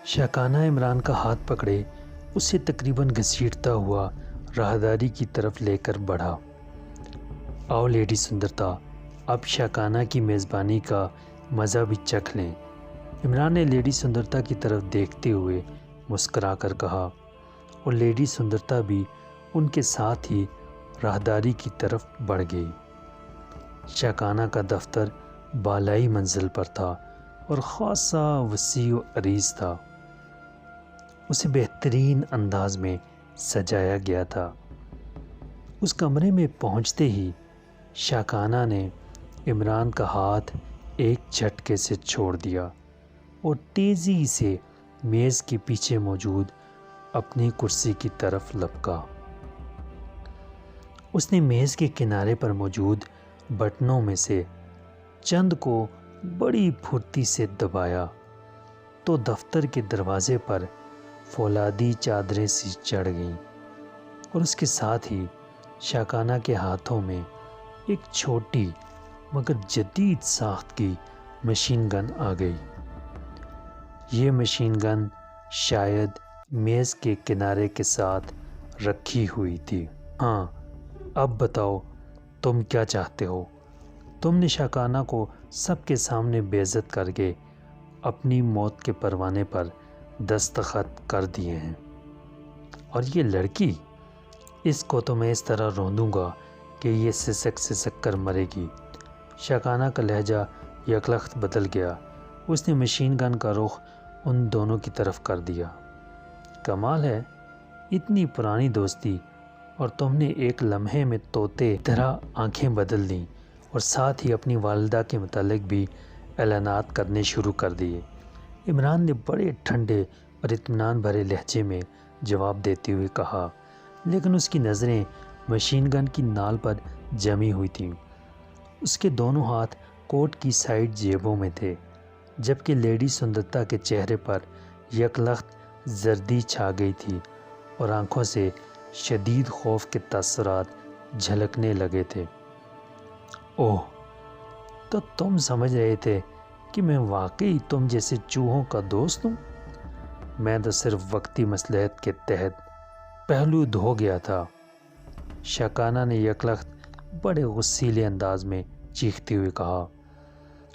شاکانہ عمران کا ہاتھ پکڑے اسے تقریباً گھسیٹتا ہوا راہداری کی طرف لے کر بڑھا۔ آؤ لیڈی سندرتا، اب شاکانہ کی میزبانی کا مزہ بھی چکھ لیں۔ عمران نے لیڈی سندرتا کی طرف دیکھتے ہوئے مسکرا کر کہا، اور لیڈی سندرتا بھی ان کے ساتھ ہی راہداری کی طرف بڑھ گئی۔ شاکانہ کا دفتر بالائی منزل پر تھا اور خاصا وسیع و عریض تھا۔ اسے بہترین انداز میں سجایا گیا تھا۔ اس کمرے میں پہنچتے ہی شاکانہ نے عمران کا ہاتھ ایک جھٹکے سے چھوڑ دیا اور تیزی سے میز کے پیچھے موجود اپنی کرسی کی طرف لپکا۔ اس نے میز کے کنارے پر موجود بٹنوں میں سے چند کو بڑی پھرتی سے دبایا تو دفتر کے دروازے پر فولادی چادریں سی چڑھ گئیں، اور اس کے ساتھ ہی شاکانہ کے ہاتھوں میں ایک چھوٹی مگر جدید ساخت کی مشین گن آ گئی۔ یہ مشین گن شاید میز کے کنارے کے ساتھ رکھی ہوئی تھی۔ ہاں، اب بتاؤ تم کیا چاہتے ہو؟ تم نے شاکانہ کو سب کے سامنے بے عزت کر کے اپنی موت کے پروانے پر دستخط کر دیے ہیں، اور یہ لڑکی، اس کو تو میں اس طرح روندوں گا کہ یہ سسک سسک کر مرے گی۔ شاکانہ کا لہجہ یکلخت بدل گیا۔ اس نے مشین گن کا رخ ان دونوں کی طرف کر دیا۔ کمال ہے، اتنی پرانی دوستی اور تم نے ایک لمحے میں طوطے طرح آنکھیں بدل دیں اور ساتھ ہی اپنی والدہ کے متعلق بھی اعلانات کرنے شروع کر دیے۔ عمران نے بڑے ٹھنڈے اور اطمینان بھرے لہجے میں جواب دیتے ہوئے کہا، لیکن اس کی نظریں مشین گن کی نال پر جمی ہوئی تھیں۔ اس کے دونوں ہاتھ کوٹ کی سائیڈ جیبوں میں تھے، جبکہ لیڈی سندرتا کے چہرے پر یکلخت زردی چھا گئی تھی اور آنکھوں سے شدید خوف کے تاثرات جھلکنے لگے تھے۔ اوہ، تو تم سمجھ رہے تھے کہ میں واقعی تم جیسے چوہوں کا دوست ہوں؟ میں تو صرف وقتی مصلحت کے تحت پہلو دھو گیا تھا۔ شاکانہ نے یکلخت بڑے غصیلے انداز میں چیختے ہوئے کہا۔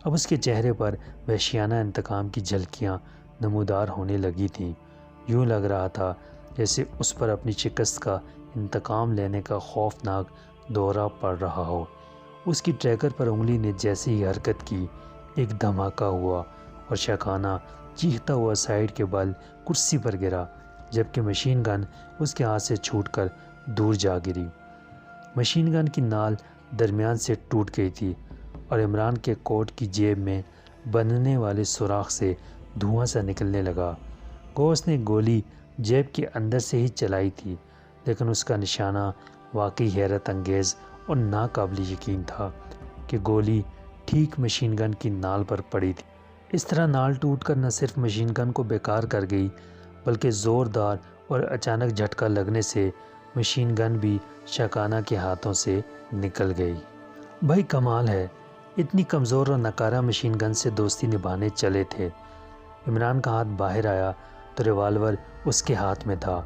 اب اس کے چہرے پر وحشیانہ انتقام کی جھلکیاں نمودار ہونے لگی تھیں۔ یوں لگ رہا تھا جیسے اس پر اپنی شکست کا انتقام لینے کا خوفناک دورہ پڑ رہا ہو۔ اس کی ٹریگر پر انگلی نے جیسے ہی حرکت کی، ایک دھماکہ ہوا اور شاکانہ چیختا ہوا سائیڈ کے بل کرسی پر گرا، جبکہ مشین گن اس کے ہاتھ سے چھوٹ کر دور جا گری۔ مشین گن کی نال درمیان سے ٹوٹ گئی تھی اور عمران کے کوٹ کی جیب میں بننے والے سوراخ سے دھواں سا نکلنے لگا۔ گو اس نے گولی جیب کے اندر سے ہی چلائی تھی، لیکن اس کا نشانہ واقعی حیرت انگیز اور ناقابل یقین تھا کہ گولی ٹھیک مشین گن کی نال پر پڑی تھی۔ اس طرح نال ٹوٹ کر نہ صرف مشین گن کو بیکار کر گئی، بلکہ زوردار اور اچانک جھٹکا لگنے سے مشین گن بھی شاکانہ کے ہاتھوں سے نکل گئی۔ بھائی کمال ہے، اتنی کمزور اور ناکارہ مشین گن سے دوستی نبھانے چلے تھے۔ عمران کا ہاتھ باہر آیا تو ریوالور اس کے ہاتھ میں تھا،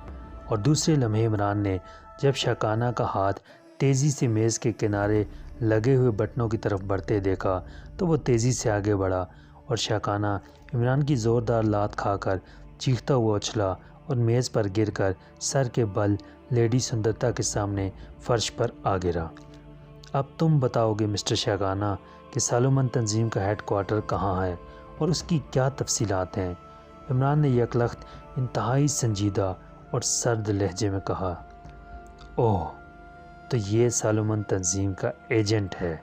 اور دوسرے لمحے عمران نے جب شاکانہ کا ہاتھ تیزی سے میز کے کنارے لگے ہوئے بٹنوں کی طرف بڑھتے دیکھا تو وہ تیزی سے آگے بڑھا، اور شاکانہ عمران کی زوردار لات کھا کر چیختا ہوا اچھلا اور میز پر گر کر سر کے بل لیڈی سندرتا کے سامنے فرش پر آ گرا۔ اب تم بتاؤ گے مسٹر شاکانہ کہ سالومن تنظیم کا ہیڈ کوارٹر کہاں ہے اور اس کی کیا تفصیلات ہیں؟ عمران نے یکلخت انتہائی سنجیدہ اور سرد لہجے میں کہا۔ اوہ، تو یہ سالومن تنظیم کا ایجنٹ ہے؟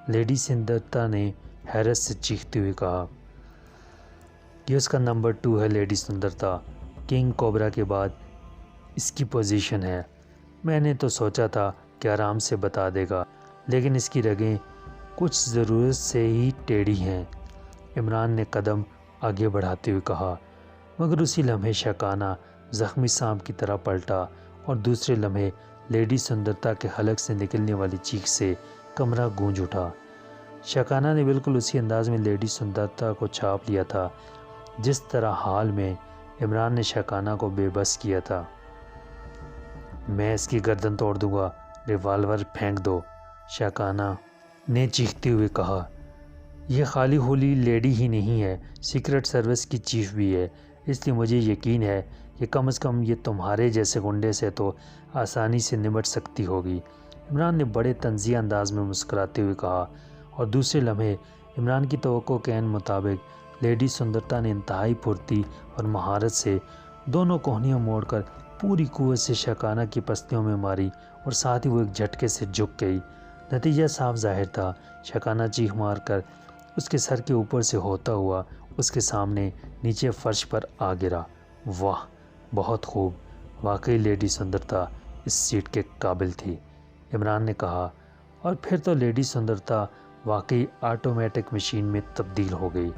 لیڈی سندرتا نے حیرت سے چیختے ہوئے کہا۔ یہ اس کا نمبر 2 ہے لیڈی سندرتا، کنگ کوبرا کے بعد اس کی پوزیشن ہے۔ میں نے تو سوچا تھا کہ آرام سے بتا دے گا، لیکن اس کی رگیں کچھ ضرورت سے ہی ٹیڑھی ہیں، عمران نے قدم آگے بڑھاتے ہوئے کہا۔ مگر اسی لمحے شاکانہ زخمی سانپ کی طرح پلٹا اور دوسرے لمحے لیڈی سندرتا کے حلق سے نکلنے والی چیخ سے کمرہ گونج اٹھا۔ شاکانہ نے بالکل اسی انداز میں لیڈی سندرتا کو چھاپ لیا تھا جس طرح حال میں عمران نے شاکانہ کو بے بس کیا تھا۔ میں اس کی گردن توڑ دوں گا، ریوالور پھینک دو، شاکانہ نے چیختے ہوئے کہا۔ یہ خالی ہولی لیڈی ہی نہیں ہے، سیکرٹ سروس کی چیف بھی ہے، اس لیے مجھے یقین ہے کہ کم از کم یہ تمہارے جیسے گنڈے سے تو آسانی سے نمٹ سکتی ہوگی۔ عمران نے بڑے طنزیہ انداز میں مسکراتے ہوئے کہا، اور دوسرے لمحے عمران کی توقع کے عین مطابق لیڈی سندرتا نے انتہائی پھرتی اور مہارت سے دونوں کوہنیاں موڑ کر پوری قوت سے شاکانہ کی پسلیوں میں ماری اور ساتھ ہی وہ ایک جھٹکے سے جھک گئی۔ نتیجہ صاف ظاہر تھا، شاکانہ چیخ مار کر اس کے سر کے اوپر سے ہوتا ہوا اس کے سامنے نیچے فرش پر آ گرا۔ واہ، بہت خوب، واقعی لیڈی سندرتا اس سیٹ کے قابل تھی، عمران نے کہا، اور پھر تو لیڈی سندرتا واقعی آٹومیٹک مشین میں تبدیل ہو گئی۔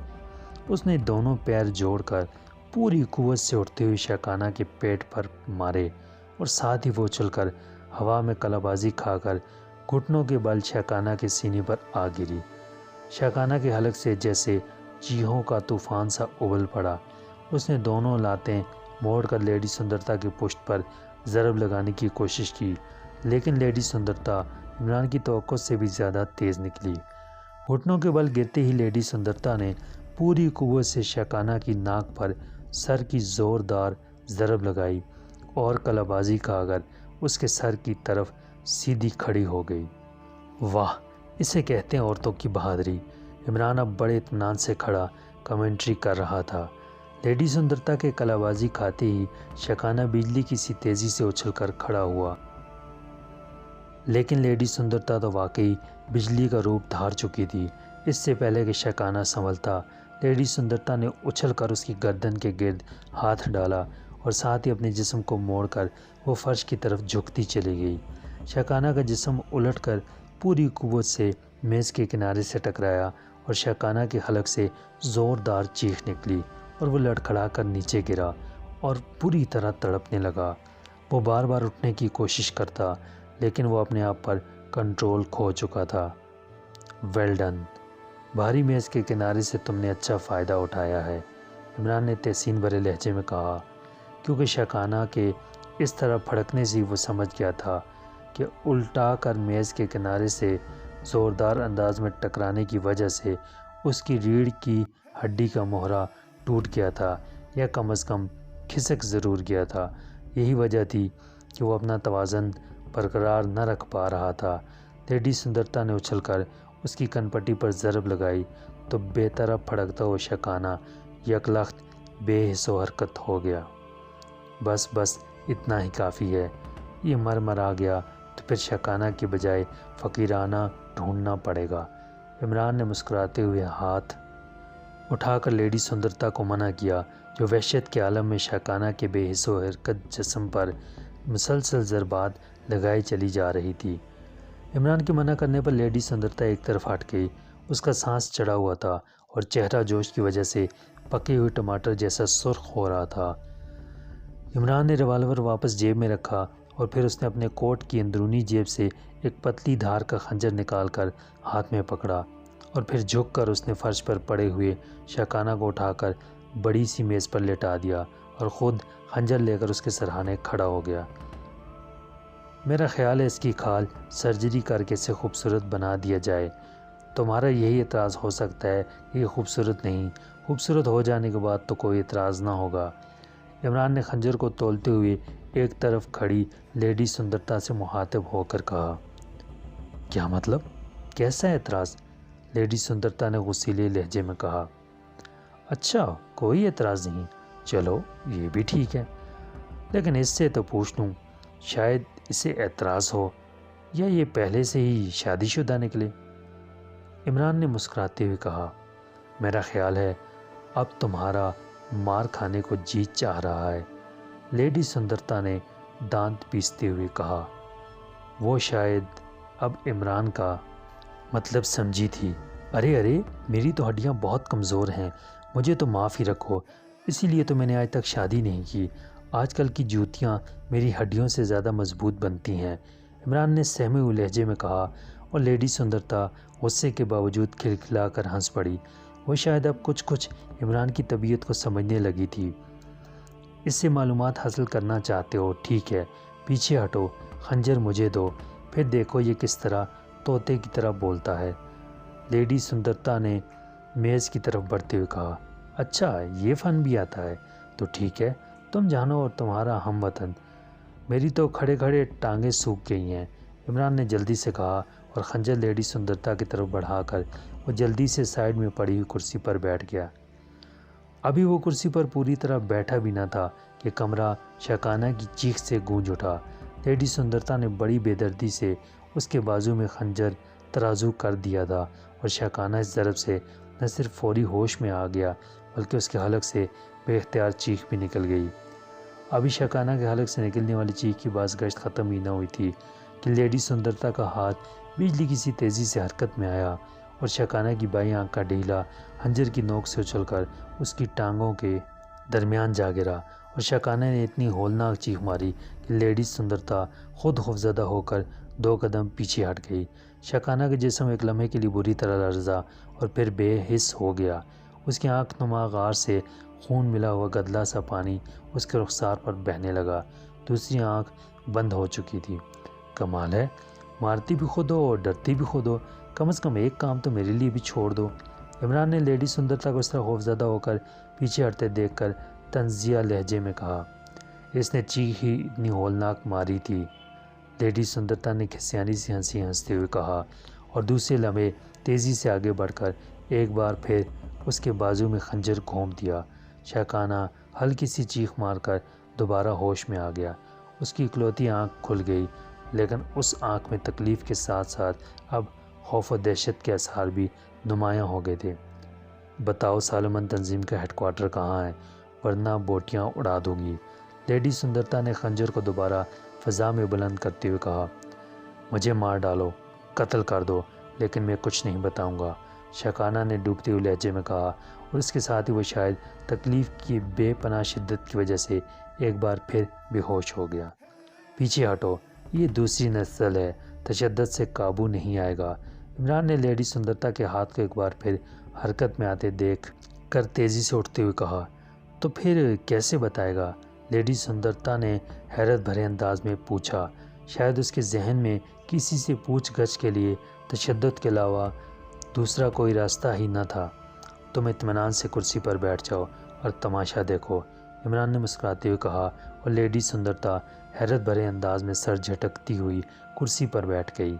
اس نے دونوں پیر جوڑ کر پوری قوت سے اٹھتے ہوئے شاکانہ کے پیٹ پر مارے اور ساتھ ہی وہ اچھل کر ہوا میں کلا بازی کھا کر گھٹنوں کے بل شاکانہ کے سینے پر آ گری۔ شاکانہ کے حلق سے جیسے چیخوں کا طوفان سا ابل پڑا۔ اس نے دونوں لاتیں موڑ کر لیڈی سندرتا کی پشت پر ضرب لگانے کی کوشش کی، لیکن لیڈی سندرتا عمران کی توقع سے بھی زیادہ تیز نکلی۔ گھٹنوں کے بل گرتے ہی لیڈی سندرتا نے پوری قوت سے شاکانہ کی ناک پر سر کی زوردار ضرب لگائی اور کلا بازی کھا کر اس کے سر کی طرف سیدھی کھڑی ہو گئی۔ واہ، اسے کہتے ہیں عورتوں کی بہادری۔ عمران اب بڑے اطمینان سے کھڑا کمنٹری کر رہا تھا۔ لیڈی سندرتا کے کلا بازی کھاتے ہی شاکانہ بجلی کی سی تیزی سے اچھل کر کھڑا ہوا، لیکن لیڈی سندرتا تو واقعی بجلی کا روپ دھار چکی تھی۔ اس سے پہلے کہ شاکانہ سنبھلتا، لیڈی سندرتا نے اچھل کر اس کی گردن کے گرد ہاتھ ڈالا اور ساتھ ہی اپنے جسم کو موڑ کر وہ فرش کی طرف جھکتی چلی گئی۔ شاکانہ کا جسم الٹ کر پوری قوت سے میز کے کنارے سے ٹکرایا اور شاکانہ کے حلق سے زوردار چیخ نکلی اور وہ لڑکھڑا کر نیچے گرا اور بری طرح تڑپنے لگا۔ وہ بار بار اٹھنے کی کوشش کرتا، لیکن وہ اپنے آپ پر کنٹرول کھو چکا تھا۔ ویل ڈن، بھاری میز کے کنارے سے تم نے اچھا فائدہ اٹھایا ہے، عمران نے تحسین بھرے لہجے میں کہا، کیونکہ شاکانہ کے اس طرح پھڑکنے سے وہ سمجھ گیا تھا کہ الٹا کر میز کے کنارے سے زوردار انداز میں ٹکرانے کی وجہ سے اس کی ریڑھ کی ہڈی کا مہرہ ٹوٹ گیا تھا یا کم از کم کھسک ضرور گیا تھا۔ یہی وجہ تھی کہ وہ اپنا توازن برقرار نہ رکھ پا رہا تھا۔ لیڈی سندرتا نے اچھل کر اس کی کنپٹی پر ضرب لگائی تو بے طرف پھڑکتا ہوا شاکانہ یکلخت بے حس و حرکت ہو گیا۔ بس بس، اتنا ہی کافی ہے، یہ مر آ گیا تو پھر شاکانہ کے بجائے فقیرانہ ڈھونڈنا پڑے گا۔ عمران نے مسکراتے ہوئے ہاتھ اٹھا کر لیڈی سندرتا کو منع کیا، جو وحشت کے عالم میں شاکانہ کے بے حس و حرکت جسم پر مسلسل ضربات لگائی چلی جا رہی تھی۔ عمران کے منع کرنے پر لیڈی سندرتا ایک طرف ہٹ گئی۔ اس کا سانس چڑھا ہوا تھا اور چہرہ جوش کی وجہ سے پکے ہوئے ٹماٹر جیسا سرخ ہو رہا تھا۔ عمران نے ریوالور واپس جیب میں رکھا اور پھر اس نے اپنے کوٹ کی اندرونی جیب سے ایک پتلی دھار کا خنجر نکال کر ہاتھ میں پکڑا اور پھر جھک کر اس نے فرش پر پڑے ہوئے شاکانہ کو اٹھا کر بڑی سی میز پر لٹا دیا اور خود خنجر لے کر اس کے سرہانے کھڑا ہو گیا۔ میرا خیال ہے اس کی کھال سرجری کر کے اسے خوبصورت بنا دیا جائے۔ تمہارا یہی اعتراض ہو سکتا ہے کہ یہ خوبصورت نہیں، خوبصورت ہو جانے کے بعد تو کوئی اعتراض نہ ہوگا۔ عمران نے خنجر کو تولتے ہوئے ایک طرف کھڑی لیڈی سندرتا سے مخاطب ہو کر کہا۔ کیا مطلب؟ کیسا اعتراض؟ لیڈی سندرتا نے غصیلے لہجے میں کہا۔ اچھا، کوئی اعتراض نہیں، چلو یہ بھی ٹھیک ہے، لیکن اس سے تو پوچھ لوں، شاید اسے اعتراض ہو یا یہ پہلے سے ہی شادی شدہ نکلے۔ عمران نے مسکراتے ہوئے کہا، میرا خیال ہے اب تمہارا مار کھانے کو جی چاہ رہا ہے۔ لیڈی سندرتا نے دانت پیستے ہوئے کہا۔ وہ شاید اب عمران کا مطلب سمجھی تھی۔ ارے میری تو ہڈیاں بہت کمزور ہیں، مجھے تو معاف ہی رکھو، اسی لیے تو میں نے آج تک شادی نہیں کی۔ آج کل کی جوتیاں میری ہڈیوں سے زیادہ مضبوط بنتی ہیں، عمران نے سہمے ہوئے لہجے میں کہا، اور لیڈی سندرتا غصے کے باوجود کھلکھلا کر ہنس پڑی۔ وہ شاید اب کچھ عمران کی طبیعت کو سمجھنے لگی تھی۔ اس سے معلومات حاصل کرنا چاہتے ہو؟ ٹھیک ہے، پیچھے ہٹو، خنجر مجھے دو، پھر دیکھو یہ کس طرح طوطے کی طرح بولتا ہے۔ لیڈی سندرتا نے میز کی طرف بڑھتے ہوئے کہا، اچھا یہ فن بھی آتا ہے، تو ٹھیک ہے، تم جانو اور تمہارا ہم وطن۔ میری تو کھڑے کھڑے ٹانگیں سوکھ گئی ہیں، عمران نے جلدی سے کہا، اور خنجر لیڈی سندرتا کی طرف بڑھا کر وہ جلدی سے سائیڈ میں پڑی ہوئی کرسی پر بیٹھ گیا۔ ابھی وہ کرسی پر پوری طرح بیٹھا بھی نہ تھا کہ کمرہ شکانہ کی چیخ سے گونج اٹھا۔ لیڈی سندرتا نے بڑی بے دردی سے اس کے بازو میں خنجر ترازو کر دیا تھا، اور شکانہ اس ضرب سے نہ صرف فوری ہوش میں آ گیا بلکہ اس کے حلق سے بے اختیار چیخ بھی نکل گئی۔ ابھی شکانہ کے حلق سے نکلنے والی چیخ کی باز گشت ختم ہی نہ ہوئی تھی کہ لیڈی سندرتا کا ہاتھ بجلی کی سی تیزی سے حرکت میں آیا، اور شکانہ کی بائیں آنکھ کا ڈھیلا خنجر کی نوک سے اچھل کر اس کی ٹانگوں کے درمیان جا گرا، اور شکانہ نے اتنی ہولناک چیخ ماری کہ لیڈی سندرتا خود خوفزدہ ہو کر 2 قدم پیچھے ہٹ گئی۔ شکانہ کا جسم ایک لمحے کے لیے بری طرح لرزا اور پھر بے حس ہو گیا۔ اس کی آنکھ نما غار سے خون ملا ہوا گدلا سا پانی اس کے رخسار پر بہنے لگا، دوسری آنکھ بند ہو چکی تھی۔ کمال ہے، مارتی بھی خود ہو اور ڈرتی بھی خود ہو، کم از کم ایک کام تو میرے لیے بھی چھوڑ دو۔ عمران نے لیڈی سندرتا کو اس طرح خوفزدہ ہو کر پیچھے ہٹتے دیکھ کر طنزیہ لہجے میں کہا، اس نے چیخ ہی اتنی ہولناک ماری تھی۔ لیڈی سندرتا نے کھسیانی سی ہنسی ہنستے ہوئے کہا، اور دوسرے لمحے تیزی سے آگے بڑھ کر ایک بار پھر اس کے بازو میں خنجر گھونپ دیا۔ شکانہ ہلکی سی چیخ مار کر دوبارہ ہوش میں آ گیا۔ اس کی اکلوتی آنکھ کھل گئی، لیکن اس آنکھ میں تکلیف کے ساتھ ساتھ اب خوف و دہشت کے اثار بھی نمایاں ہو گئے تھے۔ بتاؤ سالومن تنظیم کا ہیڈ کوارٹر کہاں ہے، ورنہ بوٹیاں اڑا دوں گی۔ لیڈی سندرتا نے خنجر کو دوبارہ فضا میں بلند کرتے ہوئے کہا، مجھے مار ڈالو، قتل کر دو، لیکن میں کچھ نہیں بتاؤں گا، شکانہ نے ڈوبتے ہوئے لہجے میں کہا، اور اس کے ساتھ ہی وہ شاید تکلیف کی بے پناہ شدت کی وجہ سے ایک بار پھر بے ہوش ہو گیا۔ پیچھے ہٹو، یہ دوسری نسل ہے، تشدد سے قابو نہیں آئے گا۔ عمران نے لیڈی سندرتا کے ہاتھ کو ایک بار پھر حرکت میں آتے دیکھ کر تیزی سے اٹھتے ہوئے کہا، تو پھر کیسے بتائے گا؟ لیڈی سندرتا نے حیرت بھرے انداز میں پوچھا۔ شاید اس کے ذہن میں کسی سے پوچھ گچھ کے لیے تشدد کے علاوہ دوسرا کوئی راستہ ہی نہ تھا۔ تم اطمینان سے کرسی پر بیٹھ جاؤ اور تماشا دیکھو، عمران نے مسکراتے ہوئے کہا، اور لیڈی سندرتا حیرت بھرے انداز میں سر جھٹکتی ہوئی کرسی پر بیٹھ گئی۔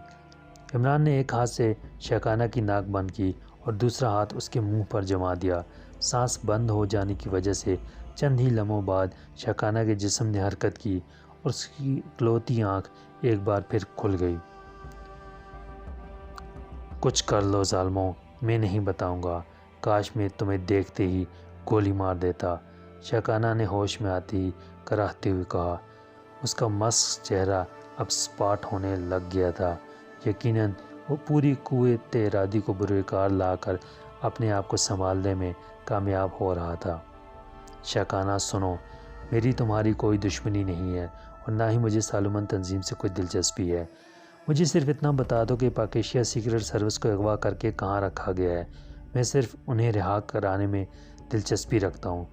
عمران نے ایک ہاتھ سے شکانہ کی ناک بند کی اور دوسرا ہاتھ اس کے منہ پر جما دیا۔ سانس بند ہو جانے کی وجہ سے چند ہی لمحوں بعد شکانہ کے جسم نے حرکت کی اور اس کی اکلوتی آنکھ ایک بار پھر کھل گئی۔ کچھ کر لو ظالموں، میں نہیں بتاؤں گا، کاش میں تمہیں دیکھتے ہی گولی مار دیتا، شکانہ نے ہوش میں آتے ہی کراہتے ہوئے کہا۔ اس کا مسخ چہرہ اب سپاٹ ہونے لگ گیا تھا، یقیناً وہ پوری قوت ارادی کو بروئے کار لا کر اپنے آپ کو سنبھالنے میں کامیاب ہو رہا تھا۔ شکانہ سنو، میری تمہاری کوئی دشمنی نہیں ہے، اور نہ ہی مجھے سالومن تنظیم سے کوئی دلچسپی ہے۔ مجھے صرف اتنا بتا دو کہ پاکیشیا سیکرٹ سروس کو اغوا کر کے کہاں رکھا گیا ہے، میں صرف انہیں رہا کرانے میں دلچسپی رکھتا ہوں۔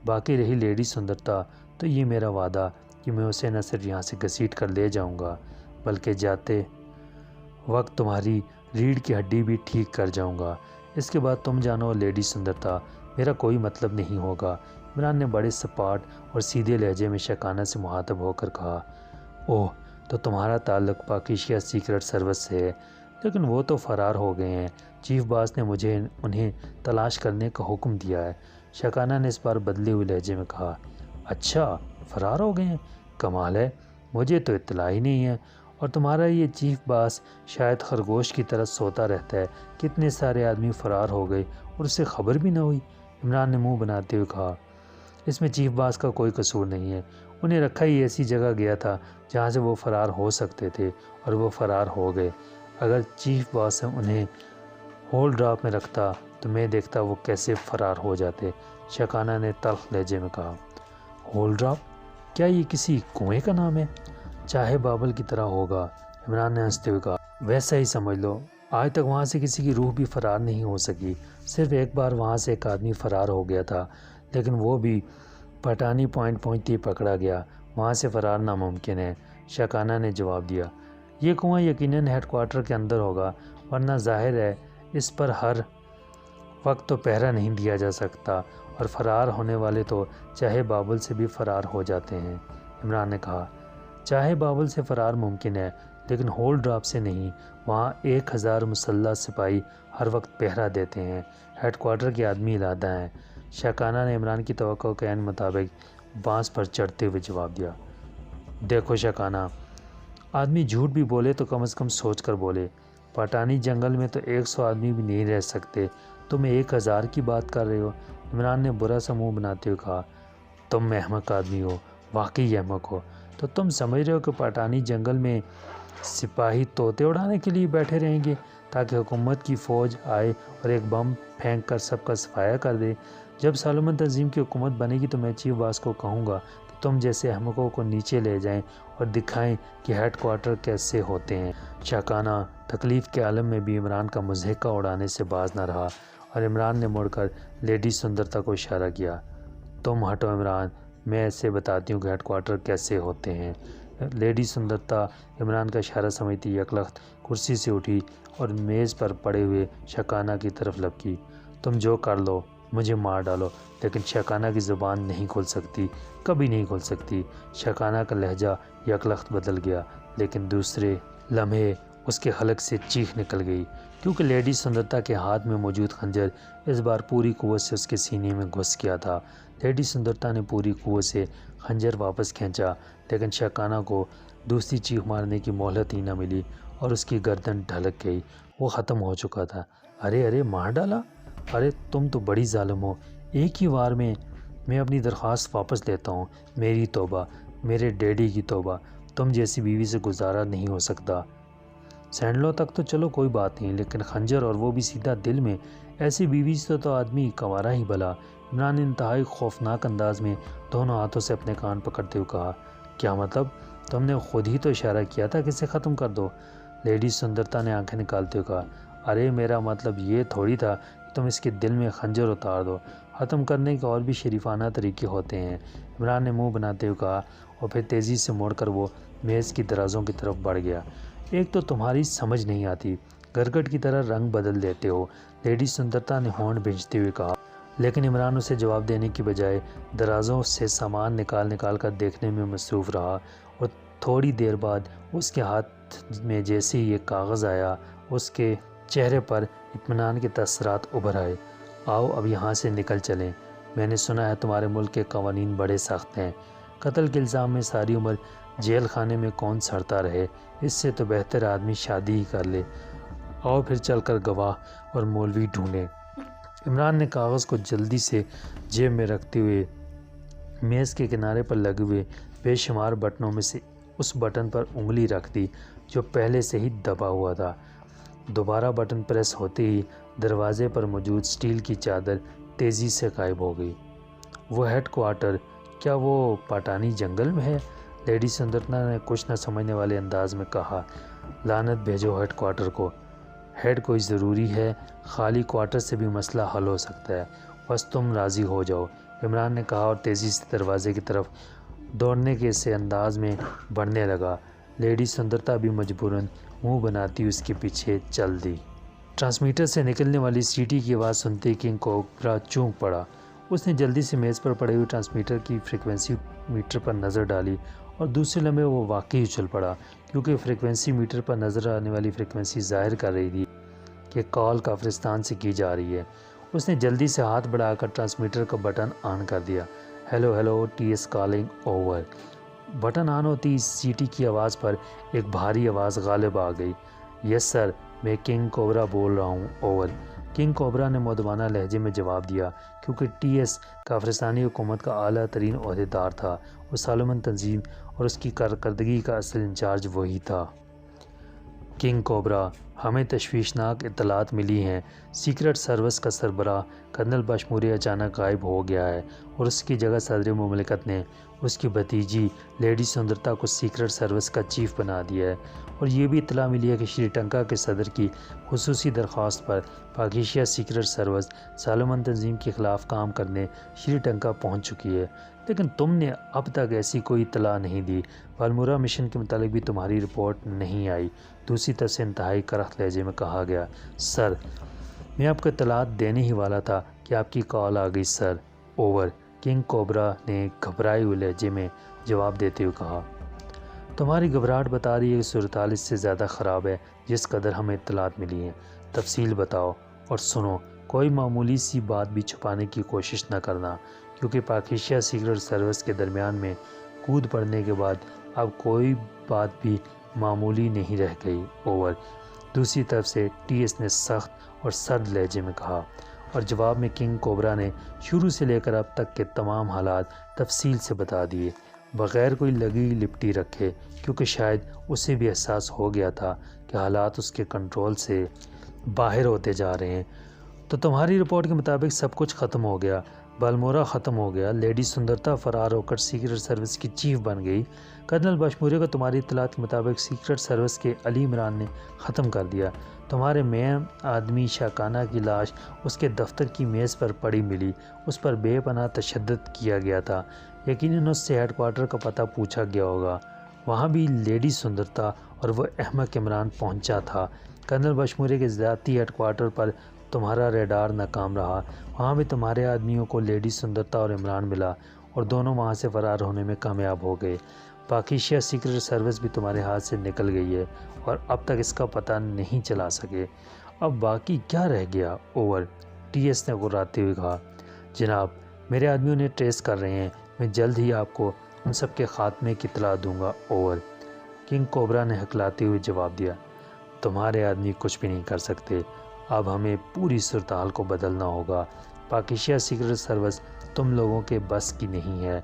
باقی رہی لیڈی سندرتا، تو یہ میرا وعدہ کہ میں اسے نہ صرف یہاں سے گھسیٹ کر لے جاؤں گا بلکہ جاتے وقت تمہاری ریڑھ کی ہڈی بھی ٹھیک کر جاؤں گا۔ اس کے بعد تم جانو لیڈی سندرتا، میرا کوئی مطلب نہیں ہوگا۔ عمران نے بڑے سپاٹ اور سیدھے لہجے میں شکانہ سے مخاطب ہو کر کہا، اوہ، تو تمہارا تعلق پاکیشیا سیکرٹ سروس سے ہے، لیکن وہ تو فرار ہو گئے ہیں، چیف باس نے مجھے انہیں تلاش کرنے کا حکم دیا ہے۔ شکانہ نے اس بار بدلے ہوئے لہجے میں کہا، اچھا فرار ہو گئے ہیں، کمال ہے، مجھے تو اطلاع ہی نہیں ہے، اور تمہارا یہ چیف باس شاید خرگوش کی طرح سوتا رہتا ہے، کتنے سارے آدمی فرار ہو گئے اور اسے خبر بھی نہ ہوئی۔ عمران نے منہ بناتے ہوئے کہا، اس میں چیف باس کا کوئی قصور نہیں ہے، انہیں رکھا ہی ایسی جگہ گیا تھا جہاں سے وہ فرار ہو سکتے تھے، اور وہ فرار ہو گئے۔ اگر چیف باس انہیں ہولڈ ڈراپ میں رکھتا تو میں دیکھتا وہ کیسے فرار ہو جاتے، شکانہ نے تلخ لہجے میں کہا۔ Hold drop? کیا یہ کسی کنویں کا نام ہے؟ چاہے بابل کی طرح ہوگا، عمران نے ہنستے ہوئے کہا، ویسا ہی سمجھ لو، آج تک وہاں سے کسی کی روح بھی فرار نہیں ہو سکی۔ صرف ایک بار وہاں سے ایک آدمی فرار ہو گیا تھا، لیکن وہ بھی پٹانی پوائنٹ پہنچتے ہی پکڑا گیا۔ وہاں سے فرار ناممکن ہے، شاکانہ نے جواب دیا۔ یہ کنواں یقیناً ہیڈ کوارٹر کے اندر ہوگا، ورنہ ظاہر ہے اس پر ہر وقت تو پہرا نہیں دیا جا سکتا، اور فرار ہونے والے تو چاہے بابل سے بھی فرار ہو جاتے ہیں۔ عمران نے کہا، چاہے بابل سے فرار ممکن ہے، لیکن ہول ڈراپ سے نہیں۔ وہاں 1000 مسلح سپاہی ہر وقت پہرا دیتے ہیں۔ ہیڈ کوارٹر کے آدمی علیحدہ ہیں۔ شاکانہ نے عمران کی توقع کے عین مطابق بانس پر چڑھتے ہوئے جواب دیا۔ دیکھو شاکانہ، آدمی جھوٹ بھی بولے تو کم از کم سوچ کر بولے۔ پٹانی جنگل میں تو 100 آدمی بھی نہیں رہ سکتے، تم 1000 کی بات کر رہے ہو۔ عمران نے برا سا منہ بناتے ہوئے کہا، تم احمق آدمی ہو، واقعی احمق ہو۔ تو تم سمجھ رہے ہو کہ پٹانی جنگل میں سپاہی طوطے اڑانے کے لیے بیٹھے رہیں گے تاکہ حکومت کی فوج آئے اور ایک بم پھینک کر سب کا صفایا کر دے؟ جب سالمن تنظیم کی حکومت بنے گی تو میں چیف باس کو کہوں گا کہ تم جیسے احمقوں کو نیچے لے جائیں اور دکھائیں کہ ہیڈ کوارٹر کیسے ہوتے ہیں۔ شاکانہ تکلیف کے عالم میں بھی عمران کا مضحکہ اڑانے سے باز نہ رہا، اور عمران نے مڑ کر لیڈی سندرتا کو اشارہ کیا۔ تم ہٹو عمران، میں ایسے بتاتی ہوں کہ ہیڈ کوارٹر کیسے ہوتے ہیں۔ لیڈی سندرتا عمران کا اشارہ سمجھتی یکلخت کرسی سے اٹھی اور میز پر پڑے ہوئے شاکانہ کی طرف لپکی۔ تم جو کر لو، مجھے مار ڈالو، لیکن شاکانہ کی زبان نہیں کھل سکتی، کبھی نہیں کھل سکتی۔ شاکانہ کا لہجہ یکلخت بدل گیا، لیکن دوسرے لمحے اس کے حلق سے چیخ نکل گئی، کیونکہ لیڈی سندرتا کے ہاتھ میں موجود خنجر اس بار پوری قوت سے اس کے سینے میں گھس گیا تھا۔ لیڈی سندرتا نے پوری قوت سے خنجر واپس کھینچا، لیکن شاکانہ کو دوسری چیخ مارنے کی مہلت ہی نہ ملی اور اس کی گردن ڈھلک گئی۔ وہ ختم ہو چکا تھا۔ ارے مار ڈالا؟ ارے تم تو بڑی ظالم ہو۔ ایک ہی وار میں اپنی درخواست واپس لیتا ہوں۔ میری توبہ، میرے ڈیڈی کی توبہ، تم جیسی بیوی سے گزارا نہیں ہو سکتا۔ سینڈلوں تک تو چلو کوئی بات نہیں، لیکن خنجر، اور وہ بھی سیدھا دل میں، ایسی بیوی سے تو آدمی کنوارا ہی بھلا۔ عمران نے انتہائی خوفناک انداز میں دونوں ہاتھوں سے اپنے کان پکڑتے ہوئے کہا، کیا مطلب؟ تم نے خود ہی تو اشارہ کیا تھا کہ اسے ختم کر دو۔ لیڈی سندرتا نے آنکھیں نکالتے ہوئے کہا، ارے میرا مطلب یہ تھوڑی تھا کہ تم اس کے دل میں خنجر اتار دو۔ ختم کرنے کے اور بھی شریفانہ طریقے ہوتے ہیں۔ عمران نے منہ بناتے ہوئے کہا، اور پھر تیزی سے موڑ کر وہ میز کی درازوں کی طرف بڑھ گیا۔ ایک تو تمہاری سمجھ نہیں آتی، گرگٹ کی طرح رنگ بدل دیتے ہو، لیڈی سندرتا نے ہونٹ بھینچتے ہوئے کہا، لیکن عمران اسے جواب دینے کی بجائے درازوں سے سامان نکال کر دیکھنے میں مصروف رہا، اور تھوڑی دیر بعد اس کے ہاتھ میں جیسے ہی ایک کاغذ آیا، اس کے چہرے پر اطمینان کے تاثرات ابھر آئے۔ آؤ اب یہاں سے نکل چلیں، میں نے سنا ہے تمہارے ملک کے قوانین بڑے سخت ہیں، قتل کے الزام میں ساری عمر جیل خانے میں کون سڑتا رہے، اس سے تو بہتر آدمی شادی ہی کر لے۔ آؤ پھر چل کر گواہ اور مولوی ڈھونڈیں۔ عمران نے کاغذ کو جلدی سے جیب میں رکھتے ہوئے میز کے کنارے پر لگے ہوئے بے شمار بٹنوں میں سے اس بٹن پر انگلی رکھ دی جو پہلے سے ہی دبا ہوا تھا۔ دوبارہ بٹن پریس ہوتے ہی دروازے پر موجود سٹیل کی چادر تیزی سے غائب ہو گئی۔ وہ ہیڈ کوارٹر، کیا وہ پٹانی جنگل میں ہے؟ لیڈی سندرتا نے کچھ نہ سمجھنے والے انداز میں کہا، لعنت بھیجو ہیڈ کوارٹر کو۔ ہیڈ کوئی ضروری ہے، خالی کوارٹر سے بھی مسئلہ حل ہو سکتا ہے، بس تم راضی ہو جاؤ، عمران نے کہا، اور تیزی سے دروازے کی طرف دوڑنے کے سے انداز میں بڑھنے لگا۔ لیڈی سندرتا بھی مجبوراً منہ بناتی اس کے پیچھے چل دی۔ ٹرانسمیٹر سے نکلنے والی سیٹی کی آواز سنتے کنگ کوبرا چونک پڑا۔ اس نے جلدی سے میز پر پڑے ہوئے ٹرانسمیٹر کی فریکوینسی میٹر پر نظر ڈالی، اور دوسرے لمحے وہ واقعی اچھل پڑا، کیونکہ فریکوینسی میٹر پر نظر آنے والی فریکوینسی ظاہر کر رہی تھی کہ کال کافرستان سے کی جا رہی ہے۔ اس نے جلدی سے ہاتھ بڑھا کر ٹرانسمیٹر کا بٹن آن کر دیا۔ Hello T S calling over. Button on ہوتی سیٹی کی آواز پر ایک بھاری آواز غالب آ گئی، یس سر، میں کنگ کوبرا بول رہا ہوں، اوور۔ کنگ کوبرا نے مؤدبانہ لہجے میں جواب دیا، کیونکہ ٹی ایس کافرستانی حکومت کا اعلیٰ ترین عہدیدار تھا اور سالمن تنظیم اور اس کی کارکردگی کا اصل انچارج وہی تھا۔ کنگ کوبرا، ہمیں تشویشناک اطلاعات ملی ہیں۔ سیکرٹ سروس کا سربراہ کرنل بشموری اچانک غائب ہو گیا ہے اور اس کی جگہ صدر مملکت نے اس کی بھتیجی لیڈی سندرتا کو سیکرٹ سروس کا چیف بنا دیا ہے، اور یہ بھی اطلاع ملی ہے کہ شری لنکا کے صدر کی خصوصی درخواست پر پاک ایشیا سیکرٹ سروس سالمن تنظیم کے خلاف کام کرنے شری لنکا پہنچ چکی ہے، لیکن تم نے اب تک ایسی کوئی اطلاع نہیں دی۔ بالمورا مشن کے متعلق بھی تمہاری رپورٹ نہیں آئی۔ دوسری طرف سے انتہائی کرخت لہجے میں کہا گیا، سر میں آپ کو اطلاعات دینے ہی والا تھا کہ آپ کی کال آ گئی سر، اوور۔ کنگ کوبرا نے گھبرائے ہوئے لہجے میں جواب دیتے ہوئے کہا، تمہاری گھبراہٹ بتا رہی ہے کہ صورتحال اس سے زیادہ خراب ہے جس قدر ہمیں اطلاعات ملی ہیں۔ تفصیل بتاؤ، اور سنو، کوئی معمولی سی بات بھی چھپانے کی کوشش نہ کرنا، کیونکہ پاک ایشیا سیکرٹ سروس کے درمیان میں کود پڑنے کے بعد اب کوئی بات بھی معمولی نہیں رہ گئی، اوور۔ دوسری طرف سے ٹی ایس نے سخت اور سرد لہجے میں کہا، اور جواب میں کنگ کوبرا نے شروع سے لے کر اب تک کے تمام حالات تفصیل سے بتا دیے، بغیر کوئی لگی لپٹی رکھے، کیونکہ شاید اسے بھی احساس ہو گیا تھا کہ حالات اس کے کنٹرول سے باہر ہوتے جا رہے ہیں۔ تو تمہاری رپورٹ کے مطابق سب کچھ ختم ہو گیا، بالمورا ختم ہو گیا، لیڈی سندرتا فرار ہو کر سیکرٹ سروس کی چیف بن گئی، کرنل بشموری کو تمہاری اطلاعات کے مطابق سیکرٹ سروس کے علی عمران نے ختم کر دیا، تمہارے مین آدمی شاکانہ کی لاش اس کے دفتر کی میز پر پڑی ملی، اس پر بے پناہ تشدد کیا گیا تھا، یقیناً اس سے ہیڈ کوارٹر کا پتہ پوچھا گیا ہوگا، وہاں بھی لیڈی سندرتا اور وہ احمق عمران پہنچا تھا، کرنل بشموری کے ذاتی ہیڈ کوارٹر پر تمہارا ریڈار ناکام رہا، وہاں بھی تمہارے آدمیوں کو لیڈی سندرتا اور عمران ملا اور دونوں وہاں سے فرار ہونے میں کامیاب ہو گئے، پاک ایشیا سیکرٹ سروس بھی تمہارے ہاتھ سے نکل گئی ہے اور اب تک اس کا پتہ نہیں چلا سکے، اب باقی کیا رہ گیا، اوور۔ ٹی ایس نے غراتے ہوئے کہا، جناب میرے آدمیوں نے ٹریس کر رہے ہیں، میں جلد ہی آپ کو ان سب کے خاتمے کی اطلاع دوں گا، اوور۔ کنگ کوبرا نے ہکلاتے ہوئے جواب دیا، تمہارے آدمی کچھ بھی نہیں کر سکتے، اب ہمیں پوری صورتحال کو بدلنا ہوگا، پاک ایشیا سیکرٹ سروس تم لوگوں کے بس کی نہیں ہے،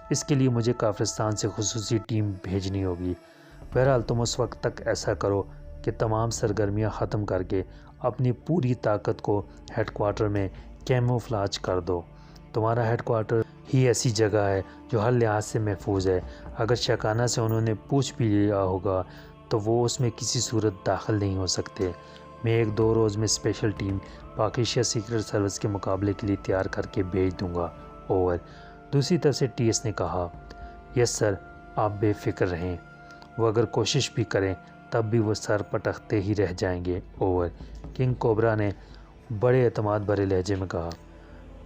اس کے لیے مجھے کافرستان سے خصوصی ٹیم بھیجنی ہوگی، بہرحال تم اس وقت تک ایسا کرو کہ تمام سرگرمیاں ختم کر کے اپنی پوری طاقت کو ہیڈ کوارٹر میں کیموفلاج کر دو، تمہارا ہیڈ کوارٹر ہی ایسی جگہ ہے جو ہر لحاظ سے محفوظ ہے، اگر شاکانہ سے انہوں نے پوچھ بھی لیا ہوگا تو وہ اس میں کسی صورت داخل نہیں ہو سکتے، میں 1-2 روز میں اسپیشل ٹیم پاک ایشیا سیکرٹ سروس کے مقابلے کے لیے تیار کر کے بھیج دوں گا، اوور۔ دوسری طرف سے ٹی ایس نے کہا، یس سر، آپ بے فکر رہیں، وہ اگر کوشش بھی کریں تب بھی وہ سر پٹکتے ہی رہ جائیں گے، اوور۔ کنگ کوبرا نے بڑے اعتماد بھرے لہجے میں کہا،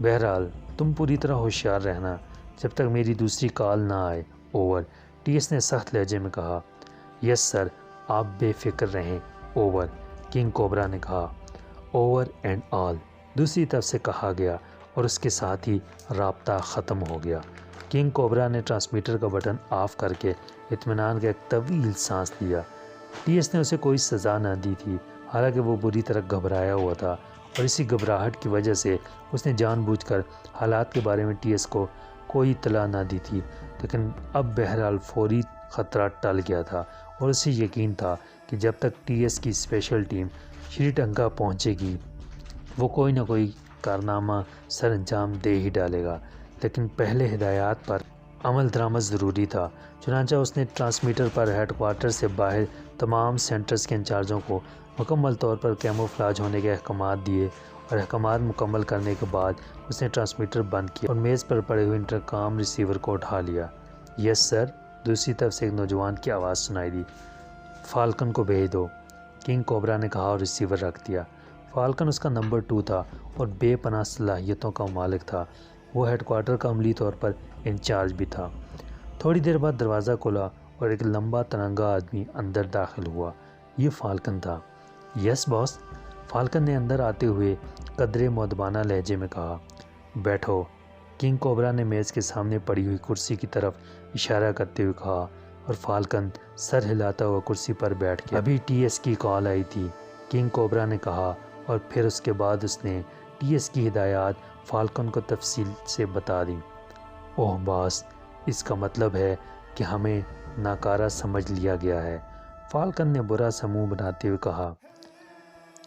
بہرحال تم پوری طرح ہوشیار رہنا جب تک میری دوسری کال نہ آئے، اوور۔ ٹی ایس نے سخت لہجے میں کہا، یس سر، آپ بے فکر رہیں، اوور۔ کنگ کوبرا نے کہا، اوور اینڈ آل۔ دوسری طرف سے کہا گیا اور اس کے ساتھ ہی رابطہ ختم ہو گیا۔ کنگ کوبرا نے ٹرانسمیٹر کا بٹن آف کر کے اطمینان کا ایک طویل سانس لیا، ٹی ایس نے اسے کوئی سزا نہ دی تھی، حالانکہ وہ بری طرح گھبرایا ہوا تھا اور اسی گھبراہٹ کی وجہ سے اس نے جان بوجھ کر حالات کے بارے میں ٹی ایس کو کوئی اطلاع نہ دی تھی، لیکن اب بہرحال فوری خطرہ ٹل گیا تھا اور اسے یقین تھا کہ جب تک ٹی ایس کی اسپیشل ٹیم شری لنکا پہنچے گی وہ کوئی نہ کوئی کارنامہ سر انجام دے ہی ڈالے گا، لیکن پہلے ہدایات پر عمل درآمد ضروری تھا، چنانچہ اس نے ٹرانسمیٹر پر ہیڈ کوارٹر سے باہر تمام سینٹرز کے انچارجوں کو مکمل طور پر کیموفلاج ہونے کے احکامات دیے، اور احکامات مکمل کرنے کے بعد اس نے ٹرانسمیٹر بند کیا اور میز پر پڑے ہوئے انٹرکام ریسیور کو اٹھا لیا۔ یس سر، دوسری طرف سے ایک نوجوان کی آواز سنائی دی، فالکن کو بھیج دو، کنگ کوبرا نے کہا اور ریسیور رکھ دیا۔ فالکن اس کا نمبر 2 تھا اور بے پناہ صلاحیتوں کا مالک تھا، وہ ہیڈ کوارٹر کا عملی طور پر انچارج بھی تھا۔ تھوڑی دیر بعد دروازہ کھلا اور ایک لمبا ترنگا آدمی اندر داخل ہوا، یہ فالکن تھا۔ یس باس، فالکن نے اندر آتے ہوئے قدرے مؤدبانہ لہجے میں کہا، بیٹھو، کنگ کوبرا نے میز کے سامنے پڑی ہوئی کرسی کی طرف اشارہ کرتے ہوئے کہا اور فالکن سر ہلاتا ہوا کرسی پر بیٹھ گیا۔ ابھی ٹی ایس کی کال آئی تھی، کنگ کوبرا نے کہا، اور پھر اس کے بعد اس نے ٹی ایس کی ہدایات فالکن کو تفصیل سے بتا دیں۔ اوہ باس، اس کا مطلب ہے کہ ہمیں ناکارہ سمجھ لیا گیا ہے، فالکن نے برا سا منہ بناتے ہوئے کہا،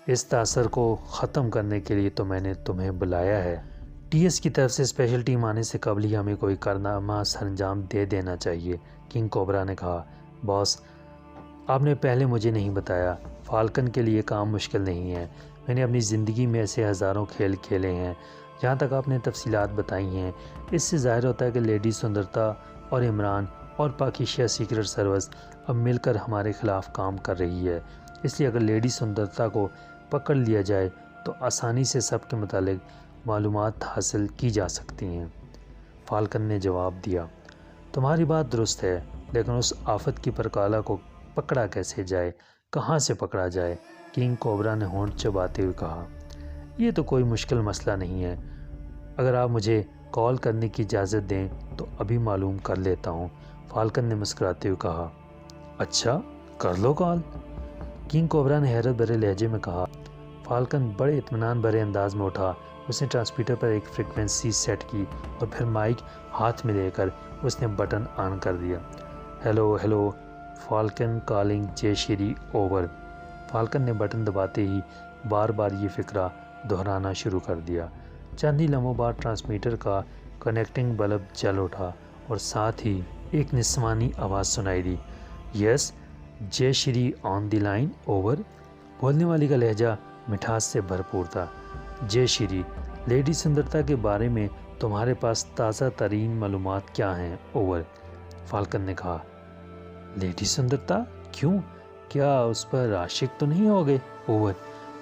اس تاثر کو ختم کرنے کے لیے تو میں نے تمہیں بلایا ہے۔ ٹی ایس کی طرف سے اسپیشل ٹیم آنے سے قبل ہی ہمیں کوئی کارنامہ سر انجام دے دینا چاہیے، کنگ کوبرا نے کہا۔ باس، آپ نے پہلے مجھے نہیں بتایا، فالکن کے لیے کام مشکل نہیں ہے۔ میں نے اپنی زندگی میں ایسے ہزاروں کھیل کھیلے ہیں۔ جہاں تک آپ نے تفصیلات بتائی ہیں، اس سے ظاہر ہوتا ہے کہ لیڈی سندرتا اور عمران اور پاکیشیا سیکرٹ سروس اب مل کر ہمارے خلاف کام کر رہی ہے۔ اس لیے اگر لیڈی سندرتا کو پکڑ لیا جائے تو آسانی سے سب کے متعلق معلومات حاصل کی جا سکتی ہیں۔ فالکن نے جواب دیا، تمہاری بات درست ہے، لیکن اس آفت کی پرکالہ کو پکڑا کیسے جائے، کہاں سے پکڑا جائے؟ کنگ کوبرا نے ہونٹ چباتے ہوئے کہا۔ یہ تو کوئی مشکل مسئلہ نہیں ہے، اگر آپ مجھے کال کرنے کی اجازت دیں تو ابھی معلوم کر لیتا ہوں، فالکن نے مسکراتے ہوئے کہا۔ اچھا، کر لو کال، کنگ کوبرا نے حیرت بھرے لہجے میں کہا۔ فالکن بڑے اطمینان بھرے انداز میں اٹھا، اس نے ٹرانسمیٹر پر ایک فریکوینسی سیٹ کی اور پھر مائک ہاتھ میں لے کر اس نے بٹن آن کر دیا۔ ہیلو ہیلو، فالکن کالنگ جے شری اوور۔ فالکن نے بٹن دباتے ہی بار بار یہ فقرہ دہرانا شروع کر دیا۔ چند ہی لمحوں بعد ٹرانسمیٹر کا کنیکٹنگ بلب جل اٹھا اور ساتھ ہی ایک نسوانی آواز سنائی دی۔ یس، جے شری آن دی لائن، اوور۔ بولنے والی کا لہجہ مٹھاس سے بھرپور تھا۔ جے شری، لیڈی سندرتا کے بارے میں تمہارے پاس تازہ ترین معلومات کیا ہیں، اوور۔ فالکن نے کہا۔ لیڈی سندرتا؟ کیوں؟ کیا اس پر عاشق تو نہیں ہوگے، اوور؟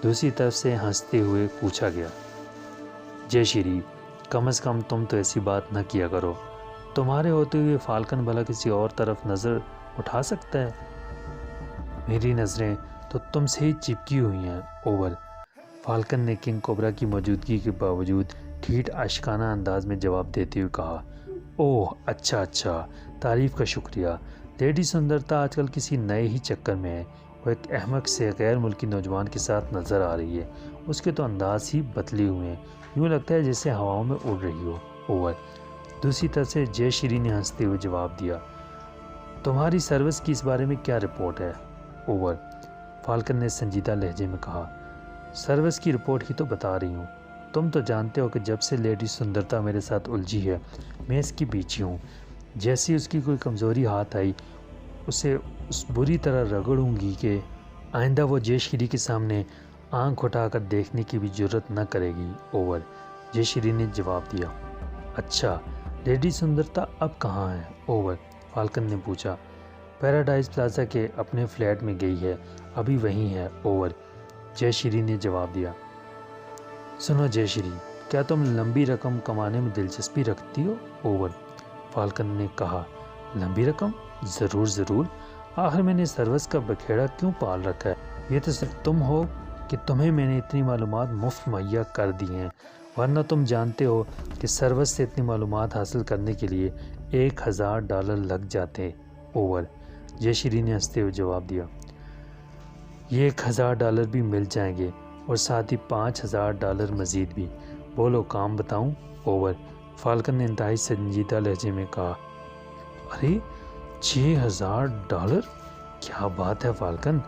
دوسری طرف سے ہنستے ہوئے پوچھا گیا۔ جے شری، کم از کم تم تو ایسی بات نہ کیا کرو۔ تمہارے ہوتے ہوئے فالکن بھلا کسی اور طرف نظر اٹھا سکتا ہے؟ میری نظریں تو تم سے ہی چپکی ہوئی ہیں، اوور۔ فالکن نے کنگ کوبرا کی موجودگی کے باوجود ٹھیٹ عاشقانہ انداز میں جواب دیتے ہوئے کہا۔ اوہ، اچھا اچھا، تعریف کا شکریہ۔ لیڈی سندرتا آج کل کسی نئے ہی چکر میں ہے، وہ ایک احمق سے غیر ملکی نوجوان کے ساتھ نظر آ رہی ہے۔ اس کے تو انداز ہی بدلے ہوئے ہیں، یوں لگتا ہے جیسے ہواؤں میں اڑ رہی ہو، اوور۔ دوسری طرف سے جے شری نے ہنستے ہوئے جواب دیا۔ تمہاری سروس کی اس بارے میں کیا رپورٹ ہے، اوور؟ فالکن نے سنجیدہ لہجے میں کہا۔ سروس کی رپورٹ ہی تو بتا رہی ہوں۔ تم تو جانتے ہو کہ جب سے لیڈی سندرتا میرے ساتھ الجھی ہے، میں اس کی پیچھے ہوں۔ جیسی اس کی کوئی کمزوری ہاتھ آئی، اسے اس بری طرح رگڑوں گی کہ آئندہ وہ جے شری کے سامنے آنکھ اٹھا کر دیکھنے کی بھی جرت نہ کرے گی، اوور۔ جے شری نے جواب دیا۔ اچھا، لیڈی سندرتا اب کہاں ہے، اوور؟ فالکن نے پوچھا۔ پیراڈائز پلازا کے اپنے فلیٹ میں گئی ہے، ابھی وہیں ہے، اوور، جے شری نے جواب دیا۔ سنو جے شری، کیا تم لمبی رقم کمانے میں دلچسپی رکھتی ہو، اوور؟ فالکن نے کہا۔ لمبی رقم؟ ضرور ضرور، آخر میں نے سروس کا بکھیڑا کیوں پال رکھا ہے؟ یہ تو صرف تم ہو کہ تمہیں میں نے اتنی معلومات مفت مہیا کر دی ہیں، ورنہ تم جانتے ہو کہ سروس سے اتنی معلومات حاصل کرنے کے لیے $1000 لگ جاتے، اوور، جے شری نے ہنستے ہوئے جواب دیا۔ یہ $1000 بھی مل جائیں گے اور ساتھ ہی $5000 مزید بھی۔ بولو، کام بتاؤں، اوور؟ فالکن نے انتہائی سنجیدہ لہجے میں کہا۔ ارے $6000؟ کیا بات ہے فالکن،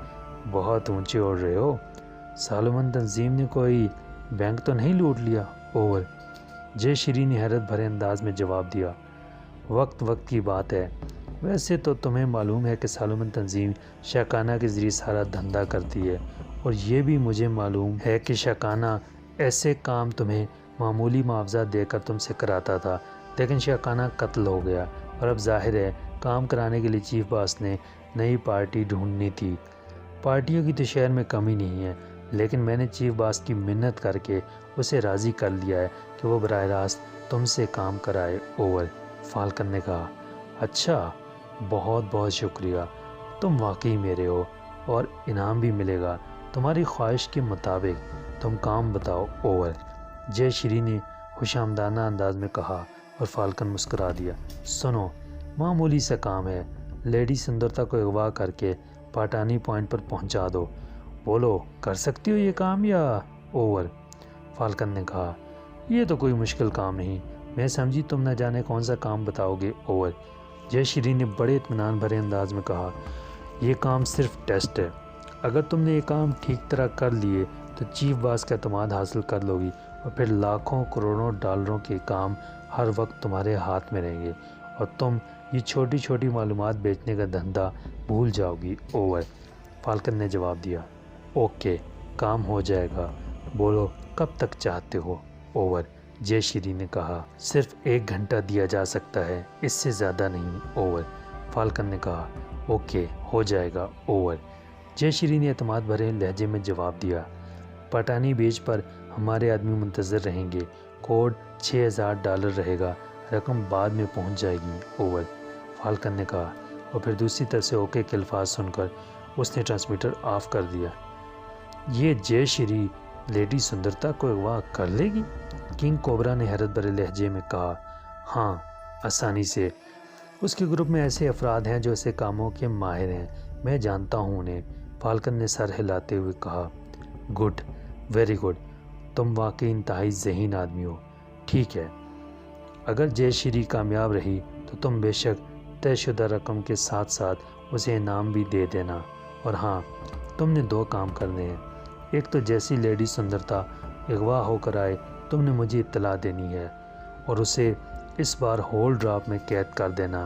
بہت اونچے اڑ رہے ہو۔ سالومن تنظیم نے کوئی بینک تو نہیں لوٹ لیا، اوور؟ جے شری نے حیرت بھرے انداز میں جواب دیا۔ وقت وقت کی بات ہے، ویسے تو تمہیں معلوم ہے کہ سالومن تنظیم شاکانہ کے ذریعے سارا دھندا کرتی ہے، اور یہ بھی مجھے معلوم ہے کہ شاکانہ ایسے کام تمہیں معمولی معاوضہ دے کر تم سے کراتا تھا، لیکن شاکانہ قتل ہو گیا، اور اب ظاہر ہے کام کرانے کے لیے چیف باس نے نئی پارٹی ڈھونڈنی تھی۔ پارٹیوں کی تو شہر میں کمی نہیں ہے، لیکن میں نے چیف باس کی منت کر کے اسے راضی کر لیا ہے کہ وہ براہ راست تم سے کام کرائے، اوور، فالکن نے کہا۔ اچھا، بہت بہت شکریہ، تم واقعی میرے ہو، اور انعام بھی ملے گا تمہاری خواہش کے مطابق۔ تم کام بتاؤ، اوور، جے شری نے خوش آمدانہ انداز میں کہا، اور فالکن مسکرا دیا۔ سنو، معمولی سا کام ہے، لیڈی سندرتا کو اغوا کر کے پاٹانی پوائنٹ پر پہنچا دو۔ بولو، کر سکتی ہو یہ کام یا، اوور؟ فالکن نے کہا۔ یہ تو کوئی مشکل کام نہیں، میں سمجھی تم نہ جانے کون سا کام بتاؤ گے، اوور، جے شری نے بڑے اطمینان بھرے انداز میں کہا۔ یہ کام صرف ٹیسٹ ہے، اگر تم نے یہ کام ٹھیک طرح کر لیے تو چیف باس کا اعتماد حاصل کر لو گی اور پھر لاکھوں کروڑوں ڈالروں کے کام ہر وقت تمہارے ہاتھ میں رہیں گے اور تم یہ چھوٹی چھوٹی معلومات بیچنے کا دھندا بھول جاؤ گی۔ اوور۔ فالکن نے جواب دیا۔ اوکے، کام ہو جائے گا، بولو کب تک چاہتے ہو؟ اوور۔ جے شری نے کہا۔ صرف 1 گھنٹہ دیا جا سکتا ہے، اس سے زیادہ نہیں۔ اوور۔ فالکن نے کہا۔ اوکے، ہو جائے گا۔ اوور۔ جے شری نے اعتماد بھرے لہجے میں جواب دیا۔ پٹانی بیچ پر ہمارے آدمی منتظر رہیں گے، کوڈ $6000 رہے گا، رقم بعد میں پہنچ جائے گی۔ اوور۔ فالکن نے کہا، اور پھر دوسری طرف سے اوکے کے الفاظ سن کر اس نے ٹرانسمیٹر آف کر دیا۔ یہ جے شری لیڈی سندرتا کو اغوا کر لے گی؟ کنگ کوبرا نے حیرت بھرے لہجے میں کہا۔ ہاں، آسانی سے۔ اس کے گروپ میں ایسے افراد ہیں جو ایسے کاموں کے ماہر ہیں، میں جانتا ہوں انہیں۔ فالکن نے سر ہلاتے ہوئے کہا۔ گڈ، ویری گڈ، تم واقعی انتہائی ذہین آدمی ہو۔ ٹھیک ہے، اگر جے شری کامیاب رہی تو تم بے شک طے شدہ رقم کے ساتھ ساتھ اسے انعام بھی دے دینا۔ اور ہاں، تم نے 2 کام کرنے ہیں۔ ایک تو جیسی لیڈی سندرتا اغوا ہو کر آئے تم نے مجھے اطلاع دینی ہے اور اسے اس بار ہول ڈراپ میں قید کر دینا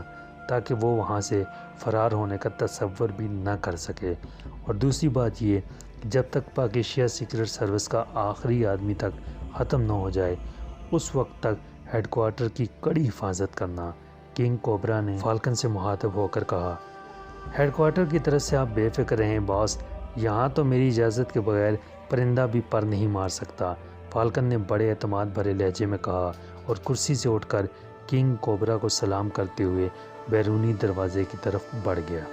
تاکہ وہ وہاں سے فرار ہونے کا تصور بھی نہ کر سکے۔ اور دوسری بات یہ کہ جب تک پاکیشیا سیکرٹ سروس کا آخری آدمی تک ختم نہ ہو جائے اس وقت تک ہیڈ کوارٹر کی کڑی حفاظت کرنا۔ کنگ کوبرا نے فالکن سے مخاطب ہو کر کہا۔ ہیڈ کوارٹر کی طرف سے آپ بے فکر رہیں باس، یہاں تو میری اجازت کے بغیر پرندہ بھی پر نہیں مار سکتا۔ فالکن نے بڑے اعتماد بھرے لہجے میں کہا اور کرسی سے اٹھ کر کنگ کوبرا کو سلام کرتے ہوئے بیرونی دروازے کی طرف بڑھ گیا۔